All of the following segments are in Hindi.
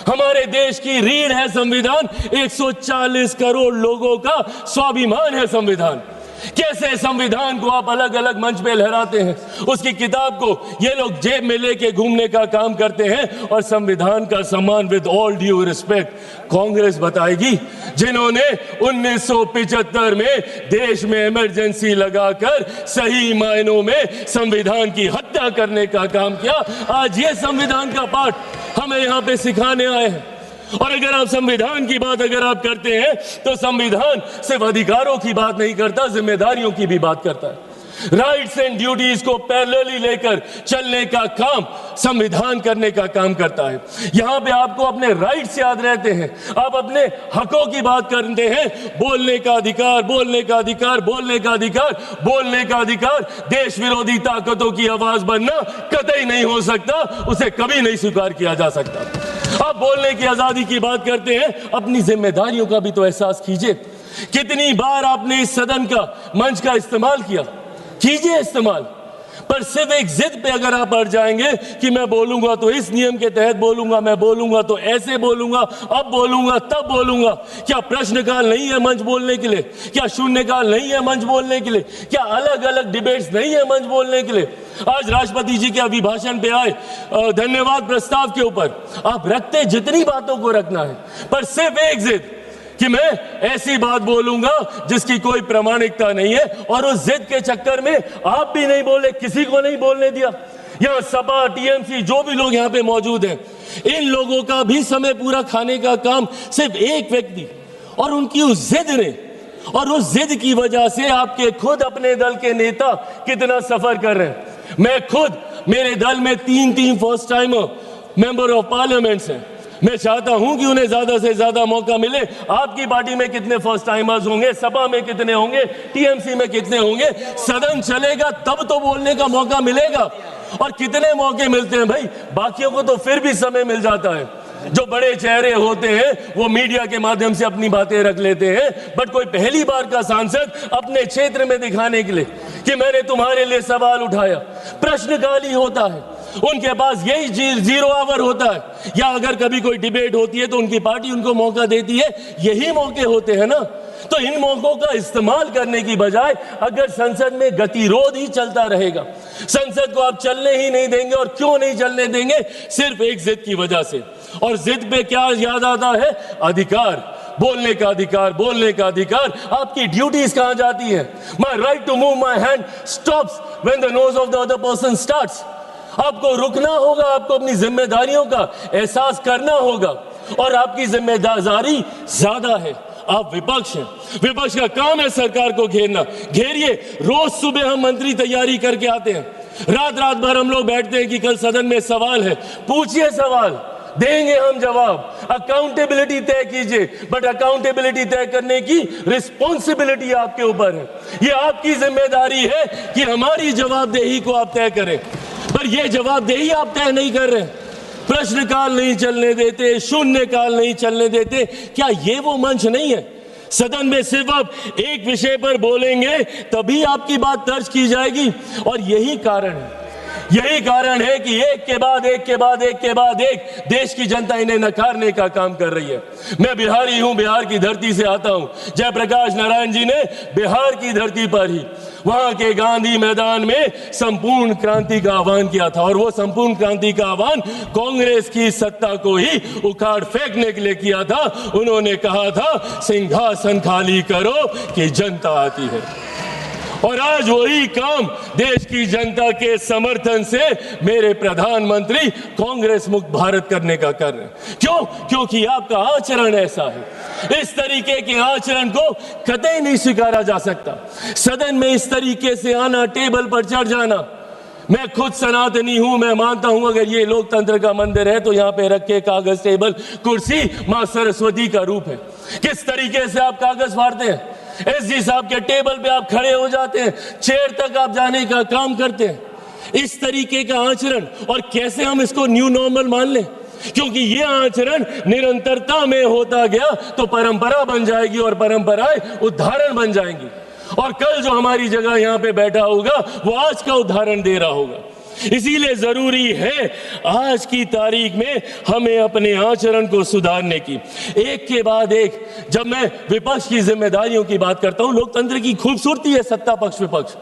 हमारे देश की रीढ़ है संविधान, 140 करोड़ लोगों का स्वाभिमान है संविधान। कैसे संविधान को आप अलग अलग मंच पे लहराते हैं, उसकी किताब को ये लोग जेब में लेके घूमने का काम करते हैं, और संविधान का सम्मान with all due respect Congress बताएगी, जिन्होंने 1975 में देश में इमरजेंसी लगाकर सही मायनों में संविधान की हत्या करने का काम किया। आज ये संविधान का पाठ हमें यहाँ पे सिखाने आए हैं। और अगर आप संविधान की बात अगर आप करते हैं तो संविधान सिर्फ अधिकारों की बात नहीं करता, जिम्मेदारियों की भी बात करता है। राइट्स एंड ड्यूटीज को पैरेलली लेकर चलने का काम संविधान करने का काम करता है। यहां पे आपको अपने राइट्स याद रहते हैं, आप अपने हकों की बात करते हैं, बोलने का अधिकार, बोलने का अधिकार, बोलने का अधिकार, बोलने का अधिकार। देश विरोधी ताकतों की आवाज बनना कतई नहीं हो सकता, उसे कभी नहीं स्वीकार किया जा सकता। आप बोलने की आजादी की बात करते हैं, अपनी जिम्मेदारियों का भी तो एहसास कीजिए। कितनी बार आपने इस सदन का मंच का इस्तेमाल किया, कीजिए इस्तेमाल, पर सिर्फ एक जिद पे अगर आप अड़ जाएंगे कि मैं बोलूंगा तो इस नियम के तहत बोलूंगा, मैं बोलूंगा तो ऐसे बोलूंगा, अब बोलूंगा तब बोलूंगा। क्या प्रश्नकाल नहीं है मंच बोलने के लिए? क्या शून्यकाल नहीं है मंच बोलने के लिए? क्या अलग अलग डिबेट्स नहीं है मंच बोलने के लिए? आज राष्ट्रपति जी के अभिभाषण पे आए धन्यवाद प्रस्ताव के ऊपर आप रखते जितनी बातों को रखना है, पर सिर्फ एक जिद कि मैं ऐसी बात बोलूंगा जिसकी कोई प्रामाणिकता नहीं है, और उस जिद के चक्कर में आप भी नहीं बोले, किसी को नहीं बोलने दिया। यहां सपा, टीएमसी, जो भी लोग यहां पे मौजूद हैं, इन लोगों का भी समय पूरा खाने का काम सिर्फ एक व्यक्ति और उनकी उस जिद ने, और उस जिद की वजह से आपके खुद अपने दल के नेता कितना सफर कर रहे हैं। मैं खुद, मेरे दल में 3 first timer member of parliaments हैं। मैं चाहता हूं कि उन्हें ज्यादा से ज्यादा मौका मिले। आपकी पार्टी में कितने फर्स्ट टाइमर्स होंगे, सपा में कितने होंगे, टीएमसी में कितने होंगे? सदन चलेगा तब तो बोलने का मौका मिलेगा। और कितने मौके मिलते हैं भाई, बाकियों को तो फिर भी समय मिल जाता है। जो बड़े चेहरे होते हैं वो मीडिया के माध्यम से अपनी बातें रख लेते हैं, बट कोई पहली बार का सांसद अपने क्षेत्र में दिखाने के लिए कि मैंने तुम्हारे लिए सवाल उठाया, प्रश्नकाल ही होता है। उनके पास यही 0 आवर होता है, या अगर कभी कोई डिबेट होती है तो उनकी पार्टी उनको मौका देती है, यही मौके होते हैं ना। तो इन मौकों का इस्तेमाल करने की बजाय अगर संसद में गतिरोध ही चलता रहेगा, संसद को आप चलने ही नहीं देंगे, और क्यों नहीं चलने देंगे? सिर्फ एक जिद की वजह से। और जिद पे क्या याद आता है? अधिकार, बोलने का अधिकार, बोलने का अधिकार। आपकी ड्यूटीज कहां जाती है? My right to move my hand stops when the nose of the other person starts. आपको रुकना होगा, आपको अपनी जिम्मेदारियों का एहसास करना होगा, और आपकी जिम्मेदारी ज्यादा है। आप विपक्ष हैं, विपक्ष का काम है सरकार को घेरना। घेरिए। रोज सुबह हम मंत्री तैयारी करके आते हैं, रात भर हम लोग बैठते हैं कि कल सदन में सवाल है, पूछिए सवाल, देंगे हम जवाब। अकाउंटेबिलिटी तय कीजिए, बट अकाउंटेबिलिटी तय करने की रिस्पॉन्सिबिलिटी आपके ऊपर है। ये आपकी जिम्मेदारी है कि हमारी जवाबदेही को आप तय करें, पर यह जवाबदेही आप तय नहीं कर रहे। प्रश्नकाल नहीं चलने देते, शून्यकाल नहीं चलने देते। क्या ये वो मंच नहीं है? सदन में सिर्फ आप एक विषय पर बोलेंगे तभी आपकी बात दर्ज की जाएगी। और यही कारण है कि एक के बाद एक देश की जनता इन्हें नकारने का काम कर रही है। मैं बिहारी हूं, बिहार की धरती से आता हूं। जयप्रकाश नारायण जी ने बिहार की धरती पर ही वहां के गांधी मैदान में संपूर्ण क्रांति का आह्वान किया था, और वो संपूर्ण क्रांति का आह्वान कांग्रेस की सत्ता को ही उखाड़ फेंकने के लिए किया था। उन्होंने कहा था, सिंहासन खाली करो कि जनता आती है। और आज वही काम देश की जनता के समर्थन से मेरे प्रधानमंत्री कांग्रेस मुक्त भारत करने का कर रहे हैं। क्यों? क्योंकि आपका आचरण ऐसा है। इस तरीके के आचरण को कतई नहीं स्वीकारा जा सकता। सदन में इस तरीके से आना, टेबल पर चढ़ जाना। मैं खुद सनातनी हूं, मैं मानता हूं अगर ये लोकतंत्र का मंदिर है तो यहाँ पे रखे कागज, टेबल, कुर्सी मां सरस्वती का रूप है। किस तरीके से आप कागज फाड़ते हैं? एसजी साहब के टेबल पे आप खड़े हो जाते हैं, चेयर तक आप जाने का काम करते हैं। इस तरीके का आचरण, और कैसे हम इसको न्यू नॉर्मल मान लें? क्योंकि ये आचरण निरंतरता में होता गया तो परंपरा बन जाएगी, और परंपराएं उदाहरण बन जाएंगी। और कल जो हमारी जगह यहाँ पे बैठा होगा वो आज का उदाहरण दे रहा होगा। इसीलिए जरूरी है आज की तारीख में हमें अपने आचरण को सुधारने की। एक के बाद एक जब मैं विपक्ष की जिम्मेदारियों की बात करता हूं, लोकतंत्र की खूबसूरती है सत्ता पक्ष विपक्ष।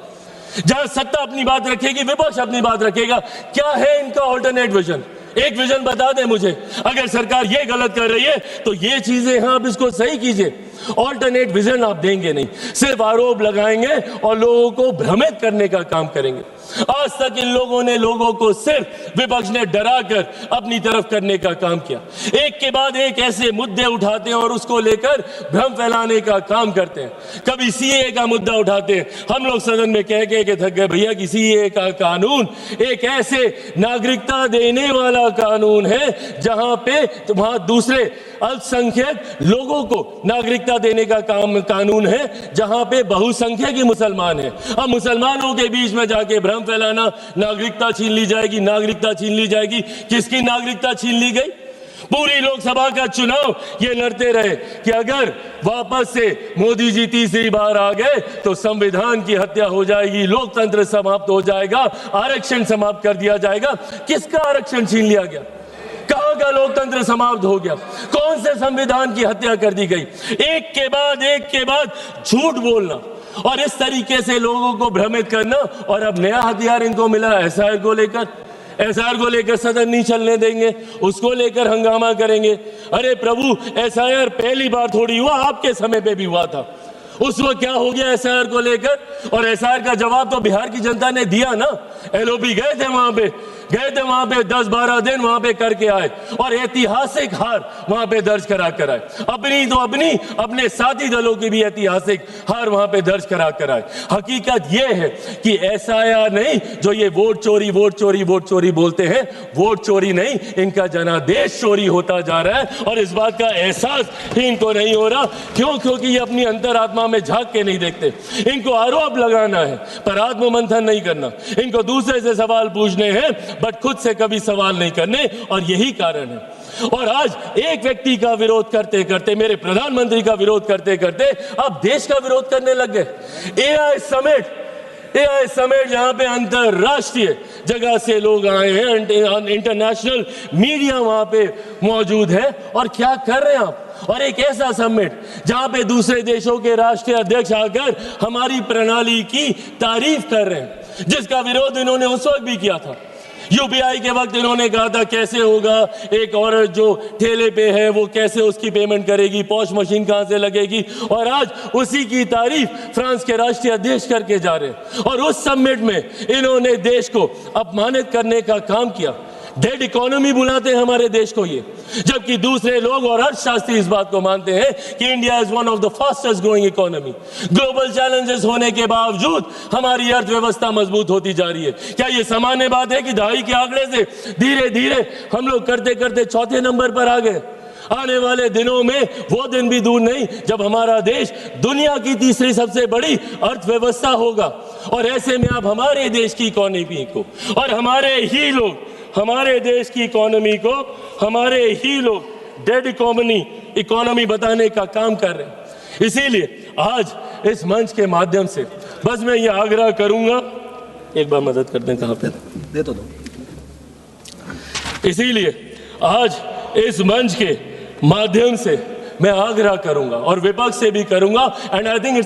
जहां सत्ता अपनी बात रखेगी, विपक्ष अपनी बात रखेगा। क्या है इनका ऑल्टरनेट विजन? एक विजन बता दें मुझे। अगर सरकार ये गलत कर रही है तो ये चीजें हैं, आप इसको सही कीजिए। ऑल्टरनेट विजन आप देंगे नहीं, सिर्फ आरोप लगाएंगे और लोगों को भ्रमित करने का काम करेंगे। आज तक इन लोगों ने लोगों को सिर्फ विपक्ष ने डराकर अपनी तरफ करने का काम किया। एक के बाद एक ऐसे मुद्दे उठाते हैं और उसको लेकर भ्रम फैलाने का काम करते हैं। कभी सीएए का मुद्दा उठाते हैं, हम लोग सदन में कह के थक गए भैया कि सीएए का कानून एक ऐसे नागरिकता देने वाला कानून है जहां पे वहां दूसरे अल्पसंख्यक लोगों को नागरिकता देने का कानून है, जहां पे बहुसंख्यक ही मुसलमान है। अब मुसलमानों के बीच में जाके भ्रम फैलाना, नागरिकता छीन ली जाएगी, नागरिकता छीन ली जाएगी। किसकी नागरिकता छीन ली गई? पूरी लोकसभा का चुनाव ये लड़ते रहे कि अगर वापस से मोदी जी तीसरी बार आ गए तो संविधान की हत्या हो जाएगी, लोकतंत्र समाप्त हो जाएगा, आरक्षण समाप्त कर दिया जाएगा। किसका आरक्षण छीन लिया गया? कहां का लोकतंत्र समाप्त हो गया? कौन से संविधान की हत्या कर दी गई? एक के बाद झूठ बोलना और इस तरीके से लोगों को भ्रमित करना। और अब नया हथियार इनको मिला एसआईआर को लेकर। एसआईआर को लेकर सदन नहीं चलने देंगे, उसको लेकर हंगामा करेंगे। अरे प्रभु, एसआईआर पहली बार थोड़ी हुआ, आपके समय पे भी हुआ था। उस वक्त क्या हो गया एसआईआर को लेकर? और एसआईआर का जवाब तो बिहार की जनता ने दिया ना। एलओपी गए थे वहां पे 10-12 दिन वहां पे करके आए और ऐतिहासिक हार वहां पे दर्ज करा कर आए। अपने साथी दलों की भी ऐतिहासिक हार वहां पे दर्ज करा कर आए। हकीकत यह है कि एसआईआर नहीं, जो ये वोट चोरी बोलते हैं, वोट चोरी नहीं, इनका जनादेश चोरी होता जा रहा है। और इस बात का एहसास ही इनको नहीं हो रहा। क्यों? क्योंकि ये अपनी अंतरात्मा में झांक के नहीं देखते। इनको आरोप लगाना है पर आत्ममंथन नहीं करना। इनको दूसरे से सवाल पूछने हैं बट खुद से कभी सवाल नहीं करने, और यही कारण है। और आज एक व्यक्ति का विरोध करते करते, मेरे प्रधानमंत्री का विरोध करते करते अब देश का विरोध करने लग गए। एआई समेट जहां पे अंतरराष्ट्रीय जगह से लोग आए हैं, इंटरनेशनल मीडिया वहां पे मौजूद है, और क्या कर रहे हैं आप? और एक ऐसा समिट जहां पे दूसरे देशों के राष्ट्रीय अध्यक्ष आकर हमारी प्रणाली की तारीफ कर रहे हैं, जिसका विरोध इन्होंने उस वक्त भी किया था। यूपीआई के वक्त इन्होंने कहा था कैसे होगा, एक औरत जो ठेले पे है वो कैसे उसकी पेमेंट करेगी, पॉश मशीन कहां से लगेगी। और आज उसी की तारीफ फ्रांस के राष्ट्रीय अध्यक्ष करके जा रहे हैं। और उस समिट में इन्होंने देश को अपमानित करने का काम किया। डेड इकोनॉमी बुलाते हैं हमारे देश को ये, जबकि दूसरे लोग और अर्थशास्त्री इस बात को मानते हैं कि India is one of the fastest growing economy. Global challenges होने के बावजूद हमारी अर्थव्यवस्था मजबूत होती जा रही है। क्या ये सामान्य बात है कि दहाई के आंकड़े से धीरे धीरे हम लोग करते करते चौथे नंबर पर आ गए? आने वाले दिनों में वो दिन भी दूर नहीं जब हमारा देश दुनिया की तीसरी सबसे बड़ी अर्थव्यवस्था होगा। और ऐसे में आप हमारे देश की इकोनॉमी को और हमारे देश की इकोनॉमी को हमारे ही लोग डेड इकोनॉमी बताने का काम कर रहे हैं। इसीलिए आज इस मंच के माध्यम से बस मैं ये आग्रह करूंगा, एक बार मदद कर दें, कहां पे दे तो दो। इसीलिए आज इस मंच के माध्यम से मैं आग्रह करूंगा और विपक्ष से भी करूंगा, and I think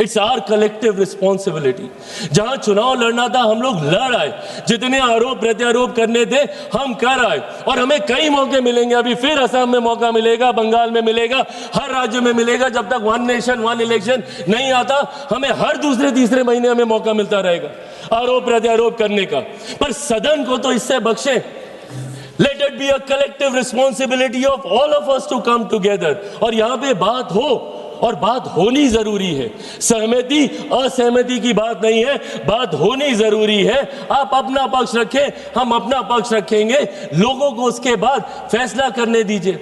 it's our collective responsibility. जहां चुनाव लड़ना था हम लोग लड़ आए, जितने आरोप प्रत्यारोप करने थे हम कर आए, और हमें कई मौके मिलेंगे। अभी फिर असम में मौका मिलेगा, बंगाल में मिलेगा, हर राज्य में मिलेगा। जब तक वन नेशन वन इलेक्शन नहीं आता, हमें हर दूसरे तीसरे महीने में मौका मिलता रहेगा आरोप प्रत्यारोप करने का। पर सदन को तो इससे बख्शे। Let it be a collective responsibility of all of us to come together। और यहाँ पे बात हो, और बात होनी जरूरी है। सहमति असहमति की बात नहीं है, बात होनी जरूरी है। आप अपना पक्ष रखें, हम अपना पक्ष रखेंगे, लोगों को उसके बाद फैसला करने दीजिए।